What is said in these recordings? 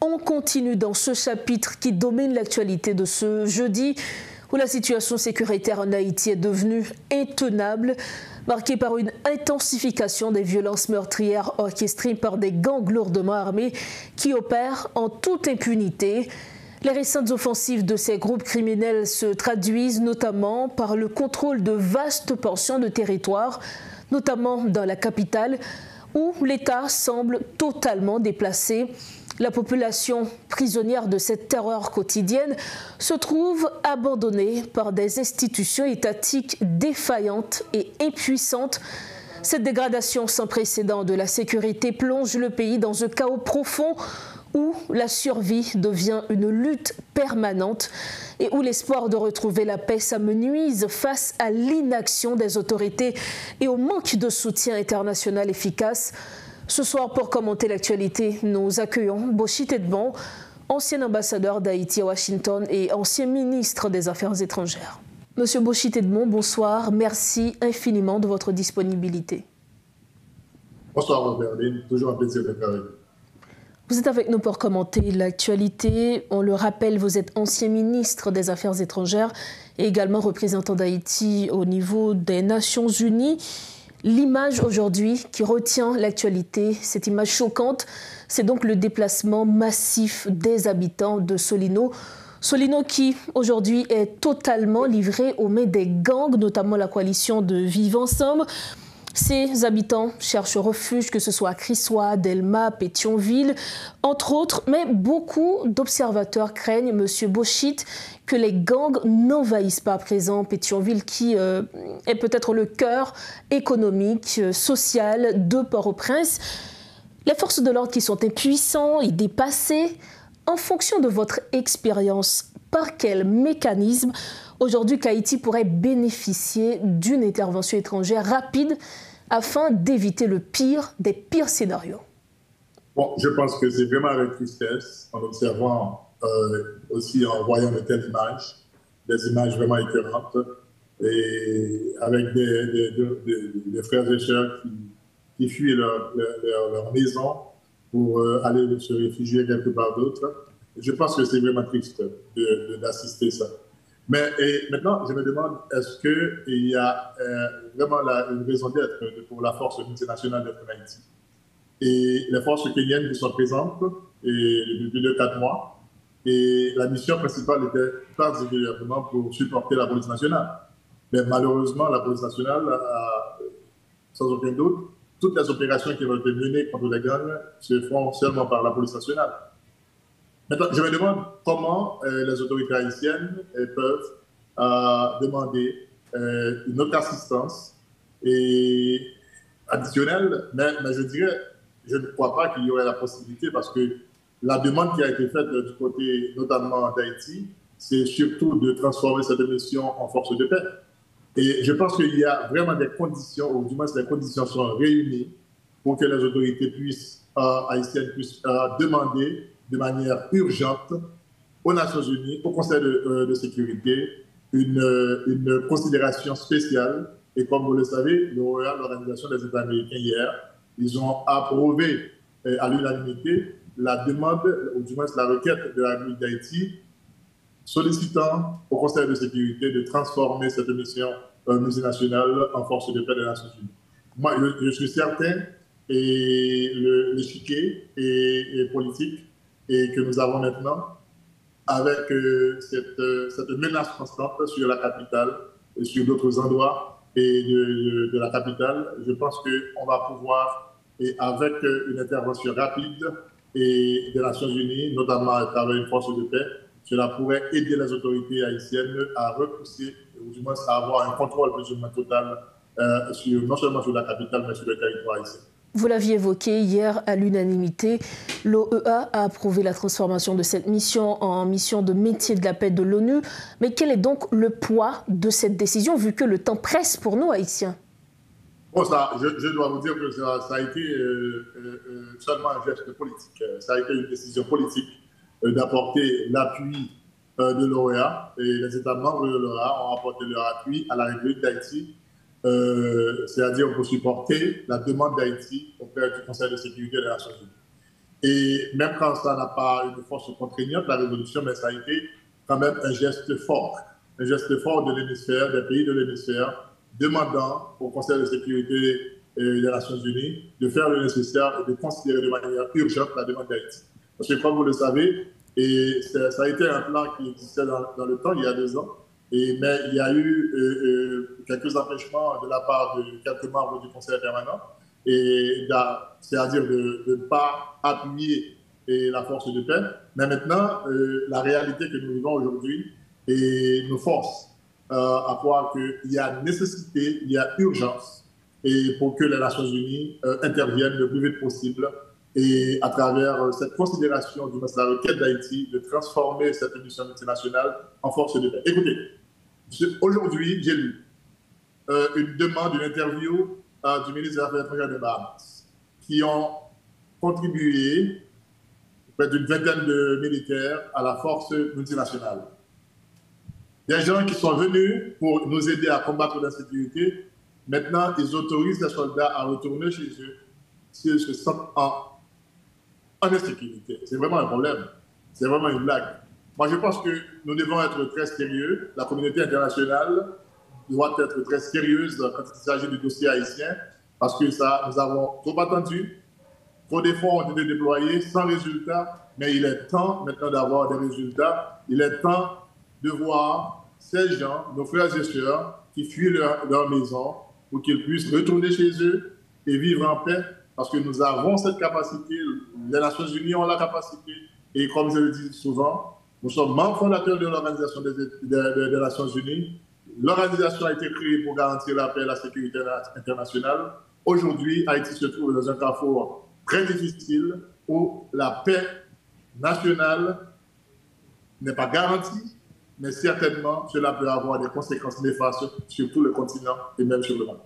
On continue dans ce chapitre qui domine l'actualité de ce jeudi où la situation sécuritaire en Haïti est devenue intenable, marquée par une intensification des violences meurtrières orchestrées par des gangs lourdement armés qui opèrent en toute impunité. Les récentes offensives de ces groupes criminels se traduisent notamment par le contrôle de vastes portions de territoire, notamment dans la capitale, où l'État semble totalement déplacé. La population prisonnière de cette terreur quotidienne se trouve abandonnée par des institutions étatiques défaillantes et impuissantes. Cette dégradation sans précédent de la sécurité plonge le pays dans un chaos profond où la survie devient une lutte permanente et où l'espoir de retrouver la paix s'amenuise face à l'inaction des autorités et au manque de soutien international efficace. Ce soir, pour commenter l'actualité, nous accueillons Bochit Edmond, ancien ambassadeur d'Haïti à Washington et ancien ministre des Affaires étrangères. Monsieur Bochit Edmond, bonsoir. Merci infiniment de votre disponibilité. Bonsoir, Robert-Lynn. Toujours un plaisir d'être avec vous. Vous êtes avec nous pour commenter l'actualité. On le rappelle, vous êtes ancien ministre des Affaires étrangères et également représentant d'Haïti au niveau des Nations Unies. L'image aujourd'hui qui retient l'actualité, cette image choquante, c'est donc le déplacement massif des habitants de Solino. Solino qui aujourd'hui est totalement livré aux mains des gangs, notamment la coalition de Vivre Ensemble. Ces habitants cherchent refuge, que ce soit à Crissois, Delma, Pétionville, entre autres. Mais beaucoup d'observateurs craignent, M. Bochit, que les gangs n'envahissent pas à présent Pétionville, qui est peut-être le cœur économique, social de Port-au-Prince. Les forces de l'ordre qui sont impuissants et dépassés, en fonction de votre expérience, par quel mécanisme aujourd'hui qu'Haïti pourrait bénéficier d'une intervention étrangère rapide afin d'éviter le pire des pires scénarios? Bon, je pense que c'est vraiment avec tristesse, en observant aussi, en voyant de telles images, des images vraiment écœurantes, et avec des frères et sœurs qui fuient leur maison pour aller se réfugier quelque part d'autre. Je pense que c'est vraiment triste d'assister à ça. Mais maintenant, je me demande, est-ce qu'il y a vraiment une raison d'être pour la force multinationale d'être en Haïti? Et les forces kenyanes qui sont présentes depuis 2-4 mois, et la mission principale était particulièrement pour supporter la police nationale. Mais malheureusement, la police nationale, sans aucun doute, toutes les opérations qui ont été menées contre les gangs se font seulement par la police nationale. Maintenant, je me demande comment les autorités haïtiennes peuvent demander une autre assistance additionnelle, mais je dirais, je ne crois pas qu'il y aurait la possibilité parce que la demande qui a été faite du côté notamment d'Haïti, c'est surtout de transformer cette mission en force de paix. Et je pense qu'il y a vraiment des conditions, ou du moins les conditions sont réunies pour que les autorités haïtiennes puissent demander de manière urgente aux Nations Unies, au Conseil de sécurité, une considération spéciale. Et comme vous le savez, l'Organisation des États américains hier, ils ont approuvé à l'unanimité la demande, ou du moins la requête de la République d'Haïti, sollicitant au Conseil de sécurité de transformer cette mission multinationale en force de paix des Nations Unies. Moi, je suis certain, et l'échiquier est politique, et que nous avons maintenant, avec cette menace constante sur la capitale et sur d'autres endroits et de la capitale, je pense qu'on va pouvoir, et avec une intervention rapide et des Nations Unies, notamment à travers une force de paix, cela pourrait aider les autorités haïtiennes à repousser, ou du moins à avoir un contrôle plus ou moins total, non seulement sur la capitale, mais sur le territoire haïtien. Vous l'aviez évoqué hier à l'unanimité, l'OEA a approuvé la transformation de cette mission en mission de métier de la paix de l'ONU. Mais quel est donc le poids de cette décision, vu que le temps presse pour nous, Haïtiens? Bon, je dois vous dire que ça a été seulement un geste politique. Ça a été une décision politique d'apporter l'appui de l'OEA. Et les États membres de l'OEA ont apporté leur appui à la République d'Haïti, c'est-à-dire pour supporter la demande d'Haïti auprès du Conseil de sécurité des Nations Unies. Et même quand ça n'a pas une force contraignante, la résolution, mais ça a été quand même un geste fort de l'hémisphère, des pays de l'hémisphère, demandant au Conseil de sécurité des Nations Unies de faire le nécessaire et de considérer de manière urgente la demande d'Haïti. Parce que comme vous le savez, et ça a été un plan qui existait dans le temps, il y a 2 ans, mais il y a eu quelques empêchements de la part de quelques membres du Conseil permanent, c'est-à-dire de ne pas appuyer la force de paix. Mais maintenant, la réalité que nous vivons aujourd'hui nous force à croire qu'il y a nécessité, il y a urgence et pour que les Nations Unies interviennent le plus vite possible et à travers cette considération de la requête d'Haïti de transformer cette mission multinationale en force de paix. Écoutez, aujourd'hui, j'ai lu une demande, une interview du ministre des Affaires étrangères de Bahamas qui ont contribué près d'une vingtaine de militaires à la force multinationale. Des gens qui sont venus pour nous aider à combattre l'insécurité, maintenant ils autorisent les soldats à retourner chez eux s'ils se sentent en insécurité. C'est vraiment un problème. C'est vraiment une blague. Moi, je pense que nous devons être très sérieux. La communauté internationale doit être très sérieuse quand il s'agit du dossier haïtien, parce que nous avons trop attendu, trop d'efforts ont été déployés sans résultat, mais il est temps maintenant d'avoir des résultats. Il est temps de voir ces gens, nos frères et sœurs, qui fuient leur maison pour qu'ils puissent retourner chez eux et vivre en paix, parce que nous avons cette capacité, les Nations Unies ont la capacité, et comme je le dis souvent, nous sommes membres fondateurs de l'Organisation des Nations Unies. L'organisation a été créée pour garantir la paix et la sécurité internationale. Aujourd'hui, Haïti se trouve dans un carrefour très difficile où la paix nationale n'est pas garantie, mais certainement cela peut avoir des conséquences néfastes sur tout le continent et même sur le monde.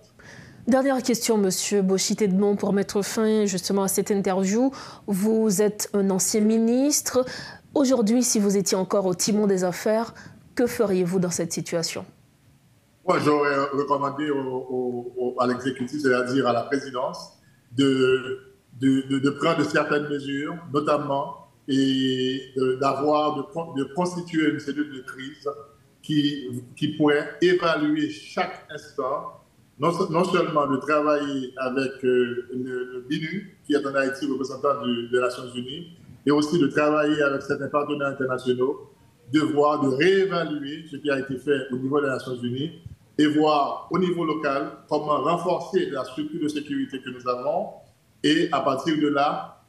Dernière question, Monsieur Bochit-Edmond, pour mettre fin justement à cette interview. Vous êtes un ancien ministre. Aujourd'hui, si vous étiez encore au timon des affaires, que feriez-vous dans cette situation? Moi, j'aurais recommandé à l'exécutif, c'est-à-dire à la présidence, de prendre certaines mesures, notamment de constituer une cellule de crise qui pourrait évaluer chaque instant, non seulement de travailler avec le BINU, qui est en Haïti représentant des Nations Unies, et aussi de travailler avec certains partenaires internationaux, de réévaluer ce qui a été fait au niveau des Nations Unies et voir au niveau local comment renforcer la structure de sécurité que nous avons et à partir de là,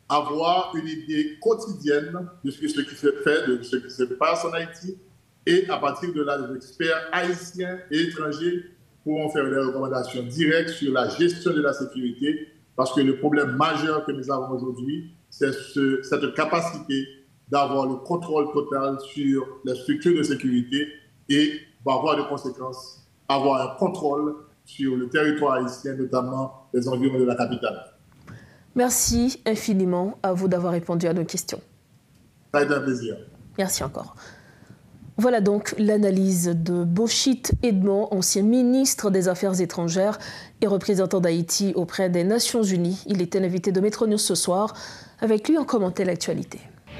avoir une idée quotidienne de ce qui se fait, de ce qui se passe en Haïti et à partir de là, les experts haïtiens et étrangers pourront faire des recommandations directes sur la gestion de la sécurité parce que le problème majeur que nous avons aujourd'hui, c'est cette capacité d'avoir le contrôle total sur les structures de sécurité et va avoir des conséquences, avoir un contrôle sur le territoire haïtien, notamment les environs de la capitale. Merci infiniment à vous d'avoir répondu à nos questions. Ça a été un plaisir. Merci encore. Voilà donc l'analyse de Bochit-Edmond, ancien ministre des Affaires étrangères et représentant d'Haïti auprès des Nations Unies. Il était l'invité de Métro News ce soir. Avec lui, on commentait l'actualité.